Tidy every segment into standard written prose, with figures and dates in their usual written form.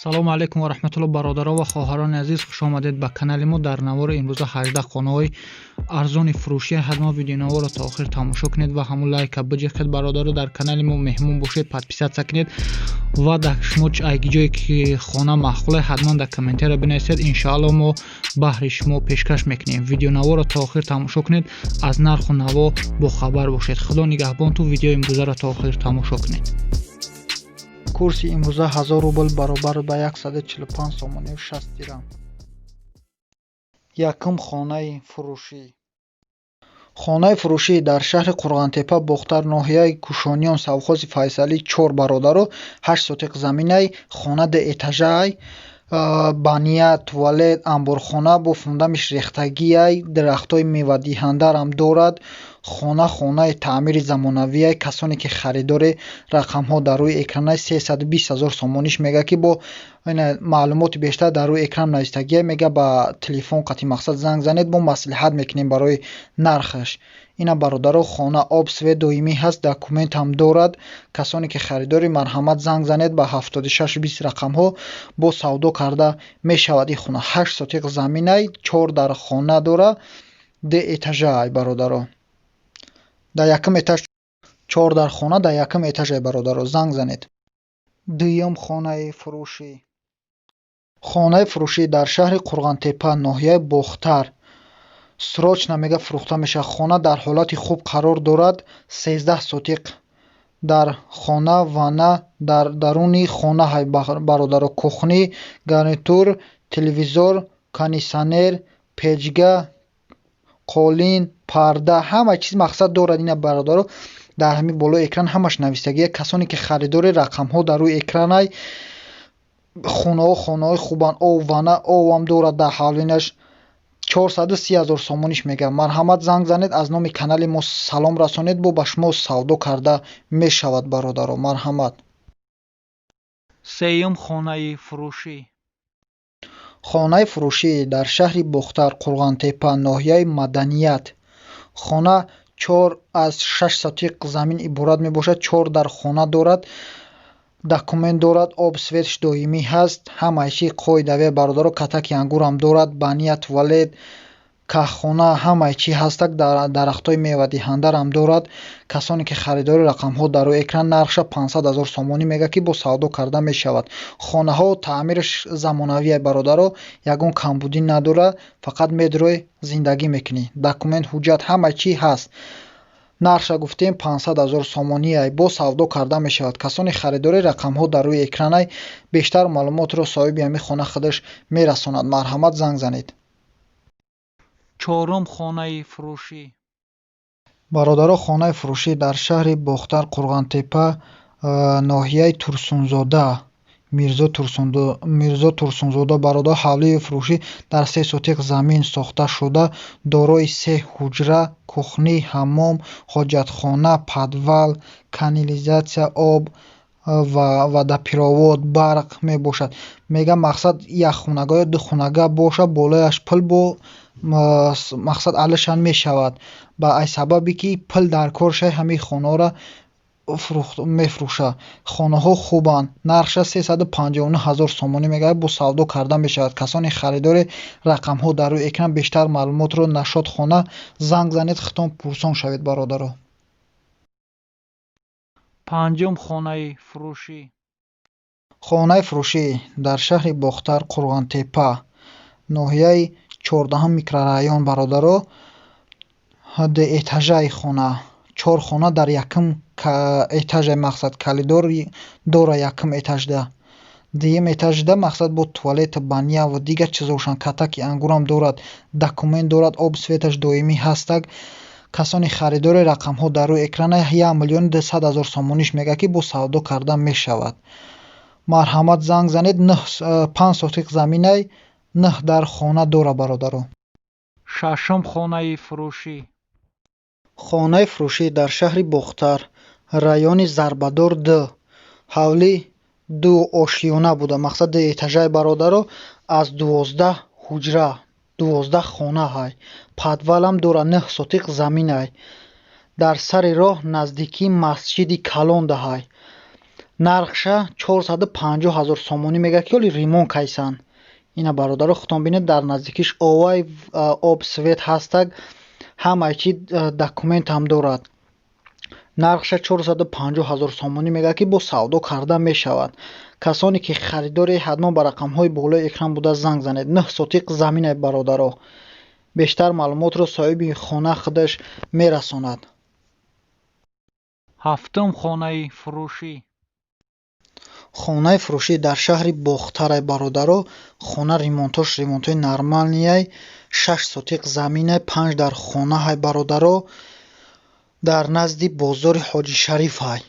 салому алайкум ва раҳматуллоҳ бародарон ва хоҳарони азиз, хуш омадед ба канали мо. Дар навори имрӯза 18 хонаҳои арзони фурӯшӣ ҳатман видеонаворро то охир тамошо кунед ва ҳамон лайка биҷиқед. Бародаро, дар канали мо меҳмон бошед, подписатсия кунед ва дар шумо айги ҷое ки хона маъқуле ҳатман дар комментариё бинависед. иншоалло мо баҳри шумо пешкаш мекунем. Видеонаворро то охир тамошо кунед, аз нарху наво бохабар бошед. худо нигаҳбонтон. Видеои имрӯзаро то охир тамошо кунед. Курси имрӯза 1000 рубл баробар ба 145 сомонию 60 дирам. Якум хонаи фурӯшӣ. Хонаи фурӯшӣ дар шаҳри Қурғантепа, Бохтар, ноҳияи Кушониён, совхози Файсалӣ, 4 бародаро 8 сотиқ заминаи хона де этажаи бания, туалет, амборхона бо фундамиш рехтагияй, дарахтои мевадиҳандарам дорад. Хонаи таъмири замонавияй. Касоне ки харидори рақамҳо дар рӯи экранаи 320 000 сомониш мега ки бо маълумоти бештар дар рӯи экран навистагия мега ба телефон қатъи мақсад занг занед, мо маслиҳат мекунем барои нархаш. ина бародаро, хона об свет доимӣ ҳаст, документам дорад. Касоне ки харидори марҳамат занг занед ба 7620 рақамҳо бо савдо карда мешавад. ин хона 8 сотиқ заминай, 4 дар хона дора, де этажаи бародаро. дар якум этаж 4 дар хона, дар якум этажаи бародаро, занг занед. Дуюм хонаи фурӯшӣ. Хонаи фурӯшӣ дар шаҳри Қурғантепа, ноҳияи Бохтар, срочна мега фурӯхта мешавад. Хона дар ҳолати хуб қарор дорад. 13 сотиқ дар хона, ванна дар даруни хона ҳай бародаро. кухни, гарнитур, телевизор, кондисионер, печга, қолин, парда, ҳама чиз мақсад дорад. ина бародаро, дар ҳамин болои экран ҳамаш навистагия. касоне ки харидори рақамҳо дар рӯи экранай. хонаҳои хубан. ов ванна овам дорад. дар ҳавлинаш 430 000 сомониш мега. марҳамат, занг занед, аз номи канали мо салом расонед, бо ба шумо савдо карда мешавад бародаро. марҳамат. Сеюм хонаи фурӯшӣ. хонаи фурӯшӣ дар шаҳри Бохтар, Қурғантепа, ноҳияи Маданият. хона 4 аз 6 сотиқ замин иборат мебошад. 4 дар хона дорад, документ дорад, об светш доимӣ ҳаст. ҳамаи чи қоидавия бародаро. катаки ангурам дорад, бания, туалет, каххона, ҳамаи чи ҳастак. дарахтои мевадиҳандарам дорад. касоне ки харидори рақамҳо дар рӯи экран, нархша 500 000 сомонӣ мега ки бо савдо карда мешавад. хонаҳо таъмираш замонавия бародаро. ягон камбудӣ надора, фақат медрӯи зиндагӣ мекунӣ. документ, ҳуҷҷат, ҳама чи ҳаст. нархша гуфтем 500 000 сомонияй, бо савдо карда мешавад. касони харидори рақамҳо дар рӯи экранай, бештар маълумотро соҳиби ҳамин хона худаш мерасонад. марҳамат, занг занед. чорум хонаи фурӯшӣ. бародаро, хонаи фурӯшӣ дар шаҳри Бохтар, Қурғантепа, ноҳияи Турсунзода, Мирзо Турсунзода бародар. ҳавлии фурӯшӣ дар 3 сотиқ замин сохта шуда, дорои 3 ҳуҷра, кухни, ҳаммом, ҳоҷатхона, подвал, канализатсия, об, водопровод, барқ мебошад. мега мақсад як хунага ё ду хунага боша, болояш пил бо мақсад алишан мешавад. ба ай сабаби ки пил дар коршай ҳамин хонаҳоро мефурӯша. хонаҳо хубанд. нархша 359 000 сомонӣ мега, бо савдо карда мешавад. касони харидори рақамҳо дар рӯи экран, бештар маълумотро Нашод хона занг занед, хитом пурсон шавед бародаро. панҷум хонаи фурӯшӣ. хонаи фурӯшӣ дар шаҳри Бохтар, Қурғантепа, ноҳияи 14 микрорайон бародаро. де этажаи хона. 4 хона дар якум этажа мақсад калидори дора. якум этажда. дуюм этажда мақсад бо туалет, бания ва дигар чизошан. катаки ангурам дорад, документ дорад, об светаш доимӣ ҳастак. касони харидори рақамҳо дар рӯи экрана 1 200 000 сомониш мега ки бо савдо карда мешавад. марҳамат, занг занед. 5 сотиқ заминай, 9 дар хона дора бародаро. шашум хонаи фурӯшӣ. хонаи фурӯшӣ дар шаҳри Бохтар, райони Зарбадор 2, ҳавли 2 ошиёна буда. мақсад де этажаи бародаро. аз 12 ҳуҷра, 12 хона ҳай. подвалам дора, 9 сотиқ заминай. дар сари роҳ наздикии масҷиди Калон даҳай. нархша 450 000 сомонӣ мега ки оли ремонт кайсан. ина бародаро худтон бинед дар наздикиш овай об свет ҳастак, ҳамаи чи документ ҳам дорад. нархша 450 000 сомонӣ мега ки бо савдо карда мешавад. касоне ки харидори ҳатмон ба рақамҳои болои экран буда занг занед. 9 сотиқ замине бародаро. бештар маълумотро соҳиби хона худаш мерасонад. ҳафтум хонаи фурӯшӣ. хонаи фурӯшӣ дар шаҳри бохтарай бародаро. хона ремонтош ремонтои нормалнияй. 6 сотиқ заминай, 5 дар хонаҳай бародаро. дар назди бозори ҳоҷишарифай.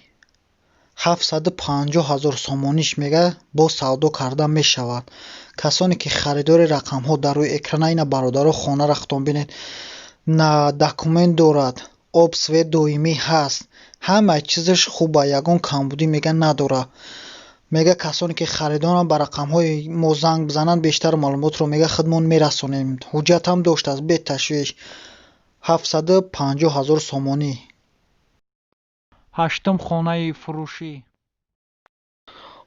750 000 сомониш мега бо савдо карда мешавад. касоне ки харидори рақамҳо дар рӯи экрана ина бародаро хонара худтон бинед на документ дорад, об свет доимӣ ҳаст, ҳамаи чизаш хуба, ягон камбудӣ мега надора. мега касоне ки харидоранд ба рақамҳои мо занг бизананд бештар маълумотро мега худмон мерасонем. ҳуҷҷат ҳам доштааст бе ташвиш. 750 000 сомонӣ. ҳаштум хонаи фурӯшӣ.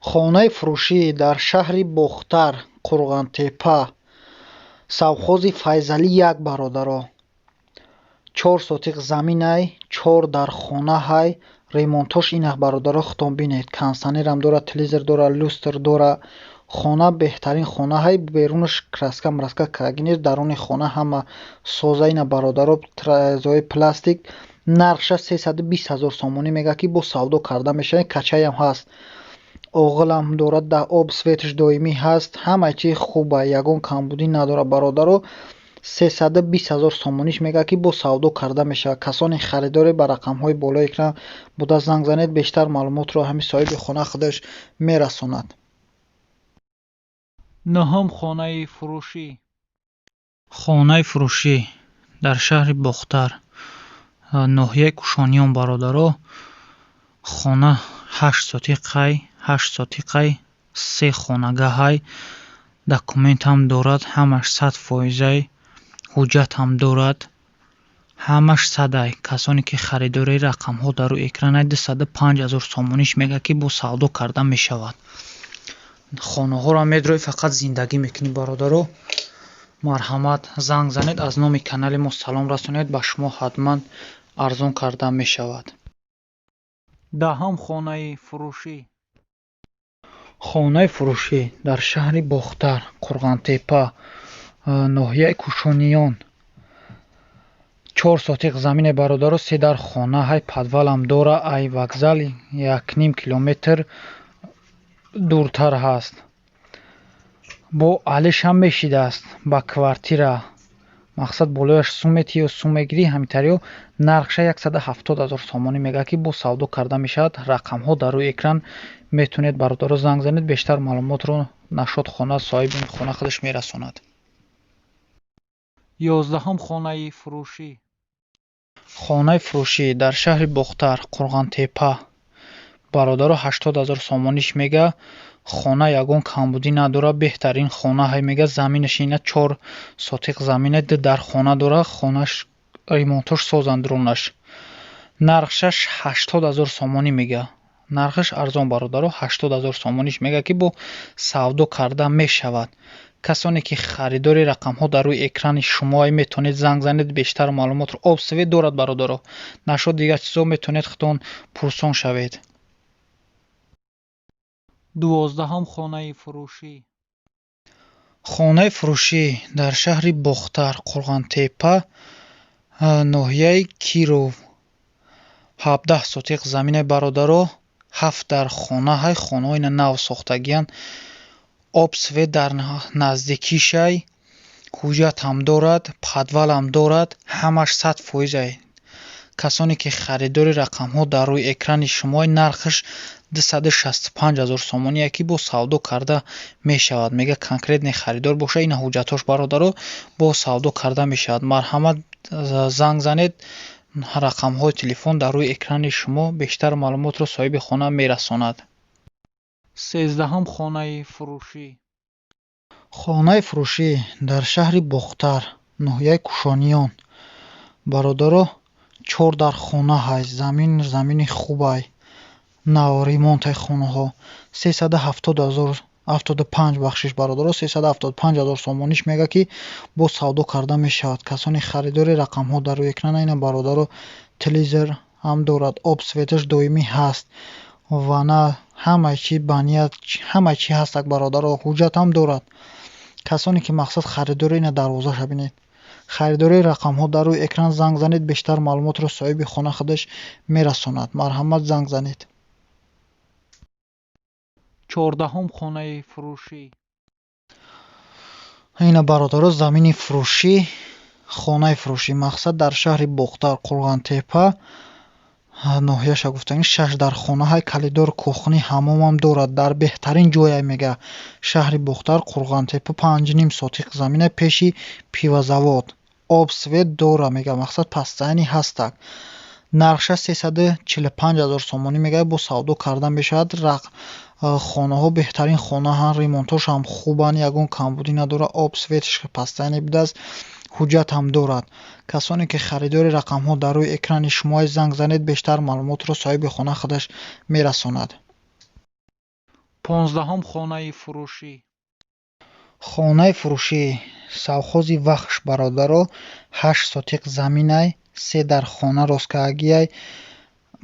хонаи фурӯшӣ дар шаҳри бохтар, қурғантепа, совхози файзалӣ 1 бародаро. 4 сотиқ заминай, 4 дар хонаҳай. ремонтош инах бародаро худтон бинед. консонерам дора, телевизор дора, люстр дора. хона беҳтарин хонаҳай, берунаш краска мраска кардаги нест, даруни хона ҳама соза ина бародаро, трезои пластик. нархша 320 000 сомонӣ мега ки бо савдо карда мешавад. качаям ҳаст, оғилам дорад, да об светш доимӣ ҳаст, ҳамаи чи хуба, ягон камбудӣ надора бародаро. 320 000 сомониш мега ки бо савдо карда мешавад. касони харидоре ба рақамҳои болои экран буда занг занед, бештар маълумотро ҳами соҳиби хона худаш мерасонад. нӯҳум хонаи фурӯшӣ. хонаи фурӯшӣ дар шаҳри бохтар, ноҳияи кушониён бародаро. хона 8 сотиқай, 8 сотиқай, 3 хонагаҳай. документ ҳам дорад, ҳамаш 100%, ҳуҷҷат ҳам дорад, ҳамаш садай. касоне ки харидори рақамҳо дар рӯи экранай 205 000 сомониш мега ки бо савдо карда мешавад. хонаҳоро медрои фақат зиндагӣ мекунӣ бародаро. марҳамат, занг занед, аз номи канали мо салом расонед, ба шумо ҳатман арзон карда мешавад. даҳум хонаи фурӯшӣ. хонаи фурӯшӣ дар шаҳри бохтар, қурғантепа, ноҳияи кушониён. 4 сотиқ замине бародаро. 3 дар хонаҳай, подвалам дора, ай вокзали 1.5 километр дуртар ҳаст. бо алишам мешидааст ба квартира. мақсад болояш сумметӣ ё суммегирӣ ҳамитариё. нархша 170 000 сомонӣ мега ки бо савдо карда мешавад. рақамҳо дар рӯи экран метавонед бародаро занг занед, бештар маълумотро нашод хона соҳиби хона худаш мерасонад. ёздаҳум хонаи фурӯшӣ. хонаи фурӯшӣ дар шаҳри бохтар, қурғантепа, бародаро 80 000 сомониш мега. хона ягон камбудӣ надора, беҳтарин хонаҳай мега. заминаш ина 4 сотиқ замина, дар хона дора. хонаш ремонтош созандронаш. нархшаш 80 000 сомонӣ мега. нархаш арзон бародаро, 80 000 сомониш мега ки бо савдо карда мешавад. касоне ки харидори рақамҳо дар рӯи экрани шумоай, метавонед занг занед, бештар маълумотро. об свет дорад бародаро. нашод дигар чизо метавонед худтон пурсон шавед. дувоздаҳум хонаи фурӯшӣ. хонаи фурӯшӣ дар шаҳри бохтар, қурғантепа, ноҳияи киров. 17 сотиқ заминаи бародаро. 7 дар хонаҳай, хонаҳои нав сохтагиян. об свет дар наздикишай, ҳуҷҷат ҳам дорад, подвалам дорад, ҳамаш 100%. касоне ки харидори рақамҳо дар рӯи экрани шумои, нархаш 265 000 сомоние ки бо савдо карда мешавад. мега конкретне харидор боша, ина ҳуҷҷатош бародаро, бо савдо карда мешавад. марҳамат, занг занед, рақамҳои телефон дар рӯи экрани шумо бештар маълумотро соҳиби хона мерасонад. сездаҳум хонаи фурӯшӣ. хонаи фурӯшӣ дар шаҳри бохтар, ноҳияи кушониён. бародаро 4 дар хона ҳаст. замини хубай. нав ремонтаи хонаҳо 375 бахшиш бародаро 375 000 сомониш мега ки бо савдо карда мешавад. Касони харидори рақамҳо дар рӯи экрана ина бародаро телевизор ҳам дорад, об светаш доимӣ ҳаст ва на ҳамаи чи баният ҳамаи чи ҳастак бародаро, ҳуҷҷат ҳам дорад. касоне ки мақсад харидори ина дарвозаша бинед. харидории рақамҳо дар рӯи экран занг занед, бештар маълумотро соҳиби хона худаш мерасонад. марҳамат, занг занед. 14 хонаи фурӯшӣ. ина бародаро замини фурӯшӣ, хонаи фурӯшӣ. мақсад дар шаҳри Бохтар, Қурғантепа, ноҳияша гуфтем 6 дар хона ҳайкалидор, кухни, ҳаммомам дорад. дар беҳтарин ҷое мега шаҳри Бохтар, Қурғантепа, 5.5 сотиқ замина пеши пивозавод. об свет дора мега, мақсад пастайни ҳастак. нархша 345 000 сомонӣ мега, бо савдо карда мешавад. хонаҳо беҳтарин хонаҳан, ремонтош ҳам хубан, ягон камбудӣ надора, об светш пастайни будааст, ҳуҷҷат ҳам дорад. касоне ки харидори рақамҳо дар рӯи экрани шумои занг занед, бештар маълумотро соҳиби хона худаш мерасонад. 15 хонаи фурӯшӣ. хонаи фурӯшӣ, совхози вахш бародаро 8 сотиқ заминай, 3 дар хона росткаагиай,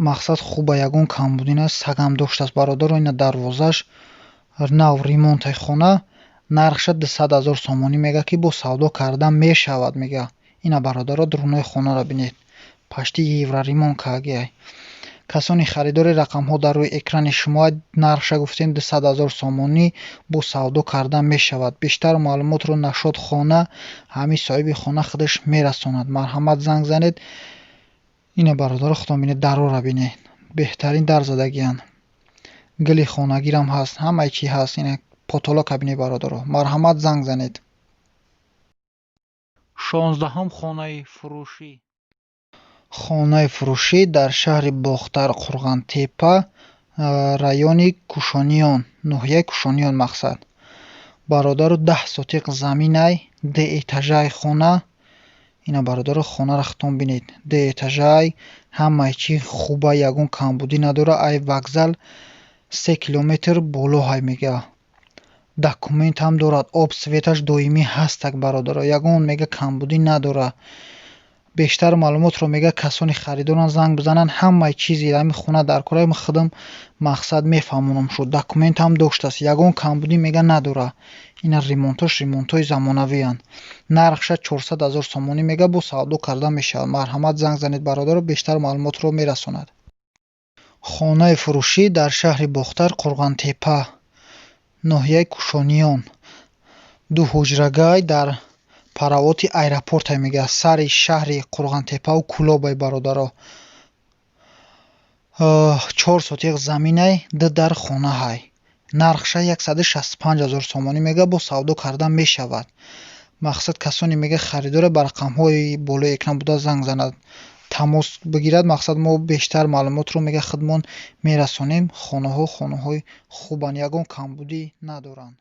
мақсад хуба, ягон камбудӣ нест, сагам доштааст бародаро. ина дарвозаш нав ремонтаи хона, нархша 200 000 сомонӣ мега ки бо савдо карда мешавад мега. ина бародаро дурунои хонаро бинед, пашти евро ремонт каагиай. касони харидори рақамҳо дар рӯи экрани шумо, нархша гуфтем 200 000 сомонӣ, бо савдо карда мешавад. бештар маълумотро Нашод хона ҳами соҳиби хона худаш мерасонад. марҳамат, занг занед. ина бародаро худам бинед, дарора бинед, беҳтарин дарзадагиян, гили хонагирам ҳаст, ҳамаи чи ҳаст. ина потолока бинед бародаро, марҳамат, занг занед. 16 хонаи фурӯшӣ. хонаи фурӯшӣ дар шаҳри Бохтар, Қурғантепа, райони Кушониён, ноҳияи Кушониён. мақсад бародаро 10 сотиқ заминай, де этажаи хона. ина бародаро хонаро худтон бинед, де этажаи, ҳамаи чи хуба, ягон камбудӣ надора. ай вокзал 3 километр боло ҳай мега. документ ҳам дорад, об светаш доимӣ ҳастак бародаро, ягон мега камбудӣ надора. бештар маълумотро мега касони харидоран занг бизананд, ҳамаи чизи ҳами хона дар кора худам мақсад мефаҳмонам шуд. документ ҳам доштааст, ягон камбудӣ мега надора. ина ремонтои замонавиянд. нархша 400 000 сомонӣ мега, бо савдо карда мешавад. марҳамат, занг занед бародаро, бештар маълумотро мерасонад. хонаи фурӯшӣ дар шаҳри Бохтар, Қурғантепа, ноҳияи Кушониён, дуҳуҷрагай дар паравоти аэропортай мега, сари шаҳри Қурғантепаву Кулобай бародаро. 4 сотиқ заминай, 2 дар хонаҳай. нархша 165 000 сомонӣ мега, бо савдо карда мешавад. мақсад касоне мега харидора ба рақамҳои болои экран буда занг занад, тамос бигирад. мақсад мо бештар маълумотро мега худмон мерасонем. хонаҳои хубанд, ягон камбудӣ надоранд.